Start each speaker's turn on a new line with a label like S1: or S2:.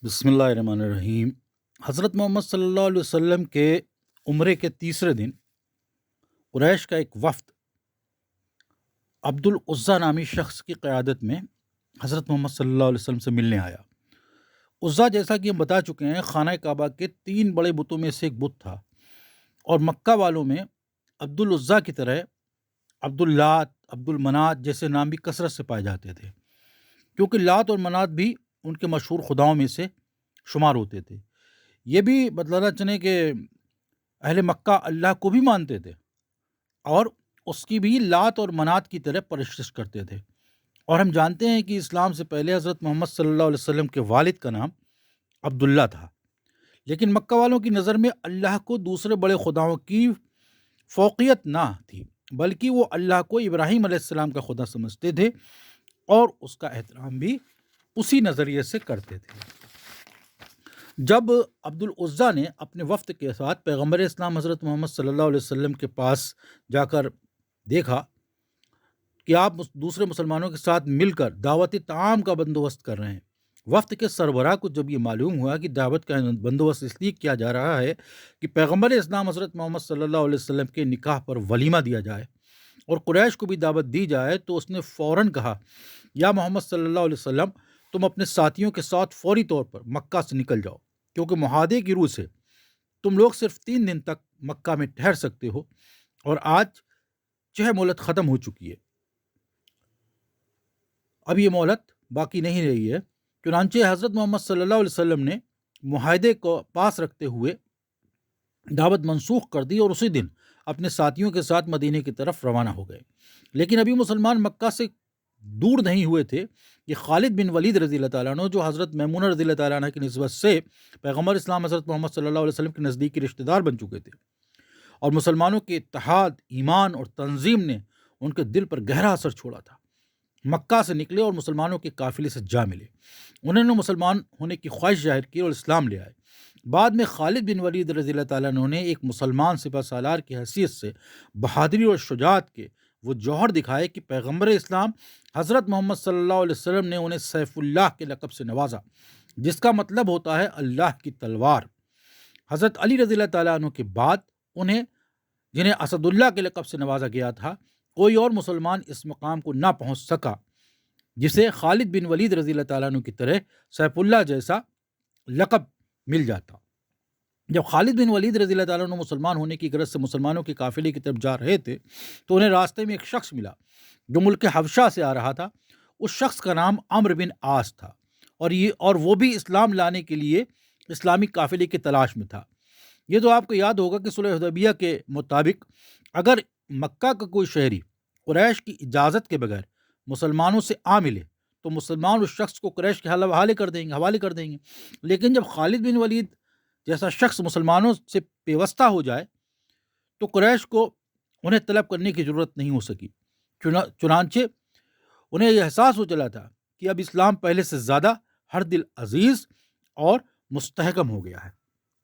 S1: بسم اللہ الرحمن الرحیم۔ حضرت محمد صلی اللہ علیہ وسلم کے عمرے کے تیسرے دن قریش کا ایک وفد عبد العزیٰ نامی شخص کی قیادت میں حضرت محمد صلی اللہ علیہ وسلم سے ملنے آیا۔ عزیٰ، جیسا کہ ہم بتا چکے ہیں، خانہ کعبہ کے 3 بڑے بتوں میں سے ایک بت تھا، اور مکہ والوں میں عبد العزیٰ کی طرح عبد اللات، عبد المنات جیسے نام بھی کثرت سے پائے جاتے تھے، کیونکہ لات اور منات بھی ان کے مشہور خداؤں میں سے شمار ہوتے تھے۔ یہ بھی بتلانا چاہیں کہ اہل مکہ اللہ کو بھی مانتے تھے اور اس کی بھی لات اور منات کی طرح پرستش کرتے تھے۔ اور ہم جانتے ہیں کہ اسلام سے پہلے حضرت محمد صلی اللہ علیہ وسلم کے والد کا نام عبداللہ تھا، لیکن مکہ والوں کی نظر میں اللہ کو دوسرے بڑے خداؤں کی فوقیت نہ تھی، بلکہ وہ اللہ کو ابراہیم علیہ السلام کا خدا سمجھتے تھے اور اس کا احترام بھی اسی نظریے سے کرتے تھے۔ جب عبد العزیٰ نے اپنے وفد کے ساتھ پیغمبر اسلام حضرت محمد صلی اللہ علیہ وسلم کے پاس جا کر دیکھا کہ آپ دوسرے مسلمانوں کے ساتھ مل کر دعوت طعام کا بندوبست کر رہے ہیں، وفد کے سربراہ کو جب یہ معلوم ہوا کہ دعوت کا بندوبست اس لیے کیا جا رہا ہے کہ پیغمبر اسلام حضرت محمد صلی اللہ علیہ وسلم کے نکاح پر ولیمہ دیا جائے اور قریش کو بھی دعوت دی جائے، تو اس نے فوراً کہا، یا محمد صلی اللہ علیہ وسلم، تم اپنے ساتھیوں کے ساتھ فوری طور پر مکہ سے نکل جاؤ، کیونکہ معاہدے کی روح سے تم لوگ صرف 3 دن تک مکہ میں ٹھہر سکتے ہو، اور آج 6 مہلت ختم ہو چکی ہے، اب یہ مہلت باقی نہیں رہی ہے۔ چنانچہ حضرت محمد صلی اللہ علیہ وسلم نے معاہدے کو پاس رکھتے ہوئے دعوت منسوخ کر دی اور اسی دن اپنے ساتھیوں کے ساتھ مدینے کی طرف روانہ ہو گئے۔ لیکن ابھی مسلمان مکہ سے دور نہیں ہوئے تھے کہ خالد بن ولید رضی اللہ تعالیٰ عنہ، جو حضرت میمونہ رضی اللہ تعالیٰ عنہ کی نسبت سے پیغمبر اسلام حضرت محمد صلی اللہ علیہ وسلم کے نزدیکی رشتہ دار بن چکے تھے، اور مسلمانوں کے اتحاد، ایمان اور تنظیم نے ان کے دل پر گہرا اثر چھوڑا تھا، مکہ سے نکلے اور مسلمانوں کے قافلے سے جا ملے۔ انہوں نے مسلمان ہونے کی خواہش ظاہر کی اور اسلام لے آئے۔ بعد میں خالد بن ولید رضی اللہ تعالیٰ عنہ نے ایک مسلمان سپہ سالار کی حیثیت سے بہادری اور شجاعت کے وہ جوہر دکھائے کہ پیغمبر اسلام حضرت محمد صلی اللہ علیہ وسلم نے انہیں سیف اللہ کے لقب سے نوازا، جس کا مطلب ہوتا ہے اللہ کی تلوار۔ حضرت علی رضی اللہ تعالیٰ عنہ کے بعد جنہیں اسد اللہ کے لقب سے نوازا گیا تھا، کوئی اور مسلمان اس مقام کو نہ پہنچ سکا جسے خالد بن ولید رضی اللہ تعالیٰ عنہ کی طرح سیف اللہ جیسا لقب مل جاتا۔ جب خالد بن ولید رضی اللہ تعالیٰ عنہ مسلمان ہونے کی غرض سے مسلمانوں کے قافلے کی طرف جا رہے تھے تو انہیں راستے میں ایک شخص ملا جو ملک حبشہ سے آ رہا تھا۔ اس شخص کا نام عمرو بن عاص تھا، اور وہ بھی اسلام لانے کے لیے اسلامی قافلے کی تلاش میں تھا۔ یہ تو آپ کو یاد ہوگا کہ صلح حدیبیہ کے مطابق اگر مکہ کا کوئی شہری قریش کی اجازت کے بغیر مسلمانوں سے آ ملے تو مسلمان اس شخص کو قریش کے حوالے کر دیں گے، لیکن جب خالد بن ولید جیسا شخص مسلمانوں سے پیوستہ ہو جائے تو قریش کو انہیں طلب کرنے کی ضرورت نہیں ہو سکی۔ چنانچہ انہیں یہ احساس ہو چلا تھا کہ اب اسلام پہلے سے زیادہ ہر دل عزیز اور مستحکم ہو گیا ہے۔